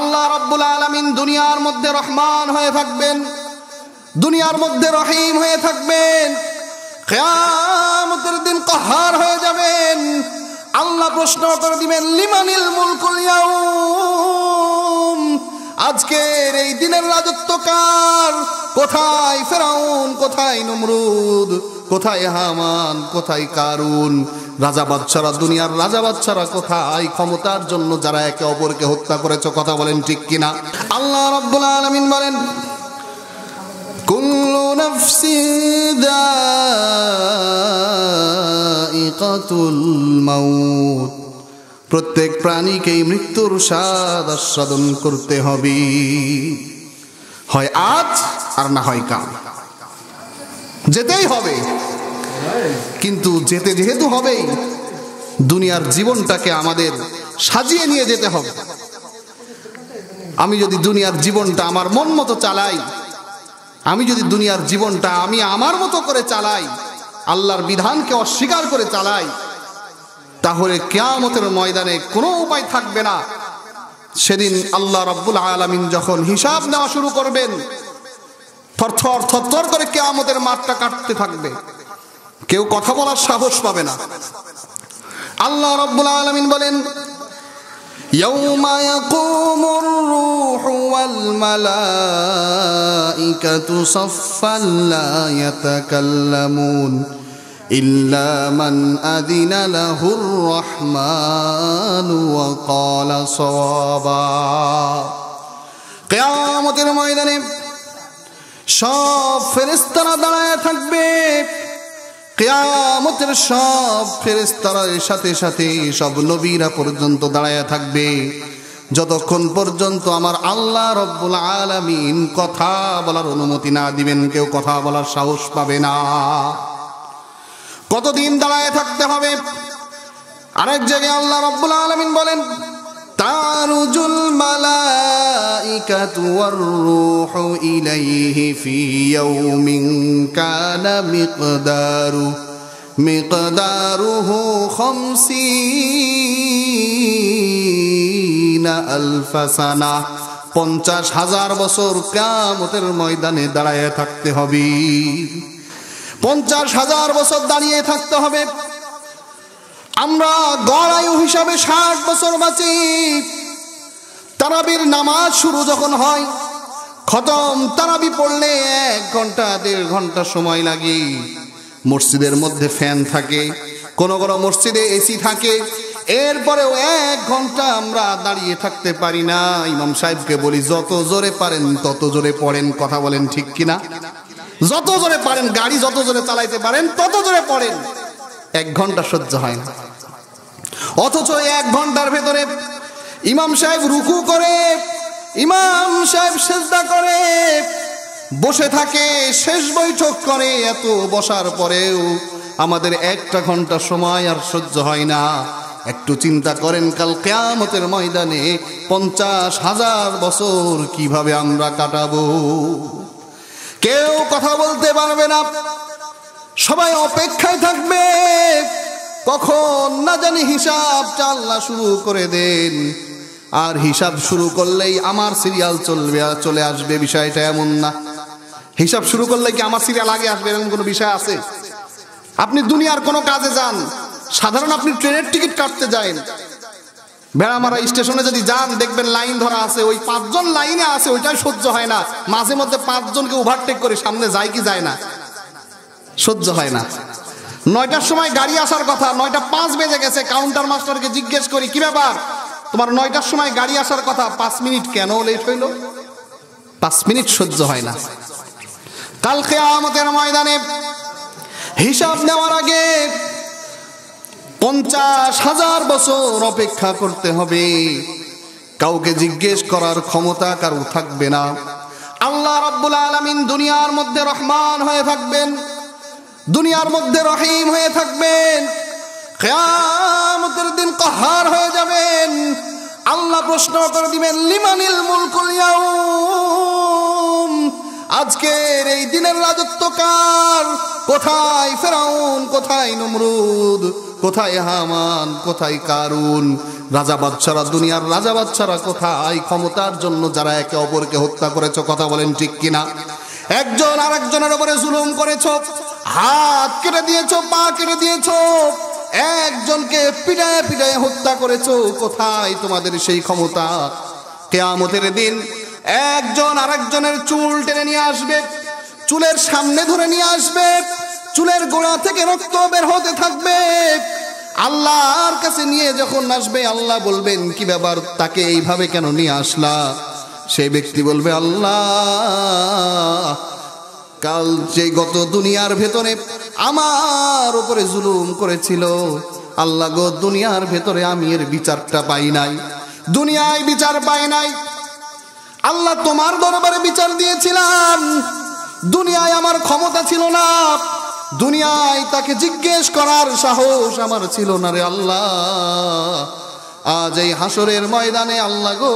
আল্লাহ রাব্বুল আলামিন দুনিয়ার মধ্যে রহমান হয়ে থাকবেন, দুনিয়ার মধ্যে রহিম হয়ে থাকবেন, কিয়ামতের দিন কাহার হয়ে যাবেন। আল্লাহ প্রশ্ন করে দিবেন লিমানিল মুলকুল ইয়াউম, আজকের এই দিনের রাজত্ব কার? কোথায় ফেরাউন, কোথায় নমরুদ, কোথায় হামান, কোথায় কারুন? রাজা বাদশারা, দুনিয়ার রাজা বাদশারা কোথায়? ক্ষমতার জন্য যারা একে অপরকে হত্যা করেছে, কথা বলেন ঠিক কিনা? আল্লাহ রাব্বুল আলামিন বলেন কুল্লু নাফসিন যায়িকাতুল মাউত, প্রত্যেক প্রাণীকেই মৃত্যুর স্বাদ আস্বাদন করতে হবে, হয় আজ আর না হয় কাল, যেতেই হবে। কিন্তু যেতে যেহেতু হবেই, দুনিয়ার জীবনটাকে আমাদের সাজিয়ে নিয়ে যেতে হবে। আমি যদি দুনিয়ার জীবনটা আমার মন মতো চালাই, আমি যদি দুনিয়ার জীবনটা আমি আমার মতো করে চালাই, আল্লাহর বিধানকে অস্বীকার করে চালাই, তাহলে কিয়ামতের ময়দানে কোনো উপায় থাকবে না। সেদিন আল্লাহ রাব্বুল আলামিন যখন হিসাব নেওয়া শুরু করবেন, থরথর থরথর করে কিয়ামতের মাঠটা কাটতে থাকবে, কেউ কথা বলার সাহস পাবে না। আল্লাহ রাব্বুল আলামিন বলেন ইয়াউমা ইয়াকুমুর রূহু ওয়াল মালাইকাতু সাফফান লা ইয়াতাকাল্লামুন ইল্লা মান আযিনা লাহুর রাহমানু ওয়া ক্বালা সাওয়াবা। কিয়ামতের ময়দানে সব ফেরেশতারা দাঁড়ায় থাকবে, কিয়ামতের সব ফেরেশতারা সাথে সাথে সব নবীরা পর্যন্ত দাঁড়ায় থাকবে, যতক্ষণ পর্যন্ত আমার আল্লাহ রাব্বুল আলামিন কথা বলার অনুমতি না দিবেন, কেউ কথা বলার সাহস পাবে না। কতদিন দাঁড়ায় থাকতে হবে? আরেক জায়গায় আল্লাহ রাব্বুল আলামিন বলেন তারুজুল মালাইকাতু ওয়ার রূহু ইলাইহি ফি ইয়াউমিন কানা মিকদারুহু 50 আলফ সানা, 50,000 বছর কিয়ামতের ময়দানে দাঁড়ায় থাকতে হবে। 50,000 বছর দাঁড়িয়ে থাকতে হবে। আমরা গড় আয়ু হিসাবে 60 বছর বাঁচি। তারাবির নামাজ শুরু যখন হয়, খতম তারাবি পড়লে 1 ঘন্টা 1.5 ঘন্টা সময় লাগে। মসজিদের মধ্যে ফ্যান থাকে, কোন কোন মসজিদে এসি থাকে, এরপরেও 1 ঘন্টা আমরা দাঁড়িয়ে থাকতে পারি না। ইমাম সাহেবকে বলি যত জোরে পারেন তত জোরে পড়েন, কথা বলেন ঠিক কিনা? যত জোরে পারেন, গাড়ি যত জোরে চালাইতে পারেন তত জোরে পড়েন। 1 ঘন্টা সহ্য হয় না। অথচ 1 ঘন্টার ভেতরে ইমাম সাহেব রুকু করে, ইমাম সাহেব সিজদা করে, বসে থাকে, শেষ বৈঠক করে, এত বসার পরেও আমাদের 1টা ঘন্টা সময় আর সহ্য হয় না। একটু চিন্তা করেন, কাল কিয়ামতের ময়দানে 50,000 বছর কিভাবে আমরা কাটাবো? কেউ কথা বলতে পারবে না, সবাই অপেক্ষায় থাকবে কখন না জানি হিসাবটা আল্লাহ শুরু করে দেন। আর হিসাব শুরু করলেই আমার সিরিয়াল চলে আসবে, বিষয়টা এমন না। হিসাব শুরু করলে কি আমার সিরিয়াল আগে আসবে এরকম কোনো বিষয় আছে? আপনি দুনিয়ার কোনো কাজে যান, সাধারণ আপনি ট্রেনের টিকিট কাটতে যান, বেড়ামারা স্টেশনে যদি যান দেখবেন লাইন ধরা আছে, ওই 5 জন লাইনে আছে, ওইটাই সহ্য হয় না। মাঝে মধ্যে 5 জনকে ওভারটেক করে সামনে যায় কি যায় না, সহ্য হয় না। 9টার সময় গাড়ি আসার কথা, 9:05 বেজে গেছে। কাউন্টার মাস্টারকে জিজ্ঞেস করি কি ব্যাপার, তোমার 9টার সময় গাড়ি আসার কথা, 5 মিনিট কেন লেট হইল? 5 মিনিট সহ্য হয় না। কাল কিয়ামতের ময়দানে হিসাব নেওয়ার আগে 50,000 বছর অপেক্ষা করতে হবে। কাউকে জিজ্ঞেস করার ক্ষমতা কারো থাকবে না। আল্লাহ রাব্বুল আলামিন দুনিয়ার মধ্যে রহমান হয়ে থাকবেন, দুনিয়ার মধ্যে রহিম হয়ে থাকবেন, কিয়ামতের দিন কাহার হয়ে যাবেন। আল্লাহ প্রশ্ন করে দিবেন লিমানিল মুলকুল ইয়াউম, আজকের এই দিনের রাজত্ব কার? কোথায় ফেরাউন, কোথায় নমরুদ, কোথায় হামান, কোথায় কারুন? রাজা বাদশারা, দুনিয়ার রাজা বাদশারা কোথায়? ক্ষমতার জন্য যারা একে অপরকে হত্যা করেছ, কথা বলেন ঠিক কিনা? একজন আরেকজনের উপরে জুলুম করেছ, হাত কেটে দিয়েছ, পা কেটে দিয়েছ, একজনকে পিটায় পিটায় হত্যা করেছো, কোথায় তোমাদের সেই ক্ষমতা? কিয়ামতের দিন একজন আরেকজনের চুল টেনে নিয়ে আসবে, চুলের সামনে ধরে নিয়ে আসবে, চুলের গোড়া থেকে রক্ত বের হতে থাকবে। আল্লাহর কাছে নিয়ে যখন আসবে, আল্লাহ বলবেন কি ব্যাপার, তাকে এইভাবে কেন নিয়ে আসলা? সেই ব্যক্তি বলবে, আল্লাহ, কাল যে গত দুনিয়ার ভেতরে আমার উপরে জুলুম করেছিল, আল্লাহ গো, দুনিয়ার ভেতরে আমি এর বিচারটা পাই নাই, দুনিয়ায় বিচার পাই নাই। আল্লাহ, তোমার দরবারে বিচার দিয়েছিলাম, দুনিয়ায় আমার ক্ষমতা ছিল না, দুনিয়ায় তাকে জিজ্ঞেস করার সাহস আমার ছিল না রে আল্লাহ। আজ এই হাসরের ময়দানে আল্লাহ গো,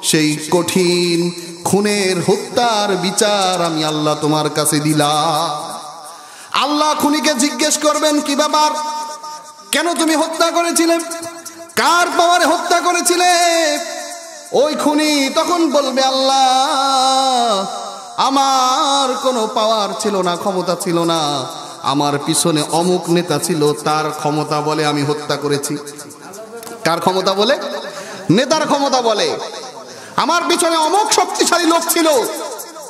সেই কঠিন খুনের হত্যার বিচার আমি আল্লাহ তোমার কাছে দিলাম। আল্লাহ খুনিকে জিজ্ঞেস করবেন, কি ব্যাপার, কেন তুমি হত্যা করেছিলে, কার পাওয়ারে হত্যা করেছিলে? ওই খুনি তখন বলবে, আল্লাহ, আমার কোনো পাওয়ার ছিল না, ক্ষমতা ছিল না, আমার পিছনে অমুক নেতা ছিল, তার ক্ষমতা বলে আমি হত্যা করেছি। কার ক্ষমতা বলে? নেতার ক্ষমতা বলে। আমার পিছনে অমুক শক্তিশালী লোক ছিল,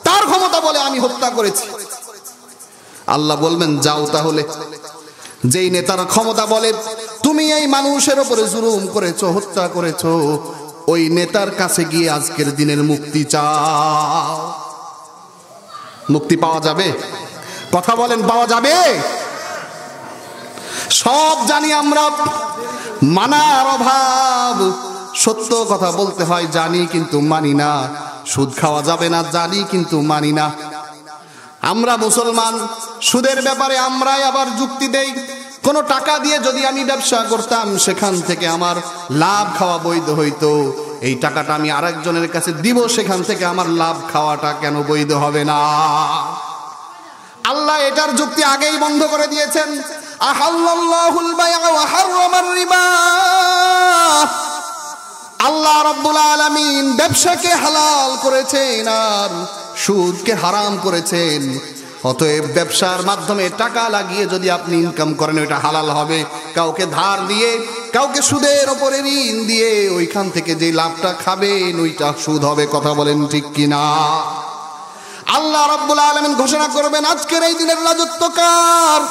তার ক্ষমতা বলে আমি হত্যা করেছি। আল্লাহ বলবেন, যাও তাহলে, যেই নেতার ক্ষমতা বলে তুমি এই মানুষের উপরে জুলুম করেছো, হত্যা করেছো, ওই নেতার কাছে গিয়ে আজকের দিনের মুক্তি চাও। মুক্তি পাওয়া যাবে? কথা বলেন, পাওয়া যাবে? সব জানি আমরা, মানার অভাব। সত্য কথা বলতে হয় জানি, কিন্তু মানি না। সুদ খাওয়া যাবে না জানি, কিন্তু মানি না। আমরা মুসলমান, সুদের ব্যাপারে আমরাই আবার যুক্তি দেই, কোন টাকা দিয়ে যদি আমি ব্যবসা করতাম, সেখান থেকে আমার লাভ খাওয়া বৈধ হইতো, এই টাকাটা আমি আরেকজনের কাছে দিব, সেখান থেকে আমার লাভ খাওয়াটা কেন বৈধ হবে না? আল্লাহ এটার যুক্তি আগেই বন্ধ করে দিয়েছেন। আহাল্লাল্লাহুল বাই'a ওয়া হাররামার রিবা। আল্লাহ রাব্বুল আলামিন ব্যবসাকে হালাল করেছেন আর সুদকে হারাম করেছেন। অতএব ব্যবসার মাধ্যমে টাকা লাগিয়ে যদি আপনি ইনকাম করেন, ওইটা হালাল হবে। কাউকে ধার দিয়ে, কাউকে সুদের ওপরে ঋণ দিয়ে ওইখান থেকে যে লাভটা খাবেন, ওইটা সুদ হবে। কথা বলেন ঠিক কিনা? আল্লাহ রাব্বুল আলামিন ঘোষণা করবেন, আজকের এই দিনের রাজত্ব কার?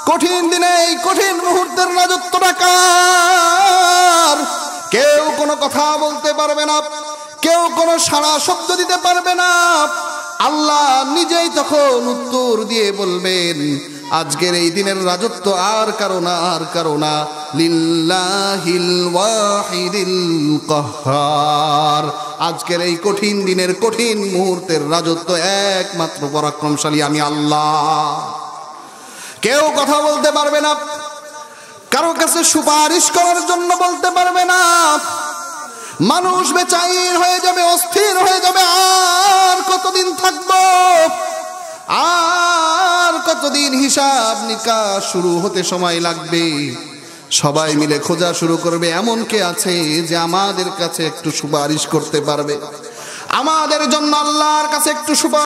কঠিন দিনে এই কঠিন মুহূর্তের রাজত্বটা কার? কেউ কোনো কথা বলতে পারবে না, কেউ কোনো সাড়া শব্দ দিতে পারবে না। আল্লাহ নিজেই তখন উত্তর দিয়ে বলবেন, আজকের এই দিনের রাজত্ব আর কারো না, আর কারো না, লিল্লাহিল ওয়াহিদিল কাহ্হার। আজকের এই কঠিন দিনের, কঠিন মুহূর্তের রাজত্ব একমাত্র পরাক্রমশালী আমি আল্লাহ। কেউ কথা বলতে পারবে না, কারো কাছে সুপারিশ করার জন্য বলতে পারবে না। মানুষ বেচাইন হয়ে যাবে, অস্থির হয়ে যাবে। আর কতদিন থাকবো? আর কতদিন? হিসাব নিকাশ শুরু হতে সময় লাগবে। সবাই মিলে খোঁজা শুরু করবে, এমন কে আছে যে আমাদের কাছে একটু সুপারিশ করতে পারবে, আমাদের জন্য আল্লাহর কাছে একটু সুপারিশ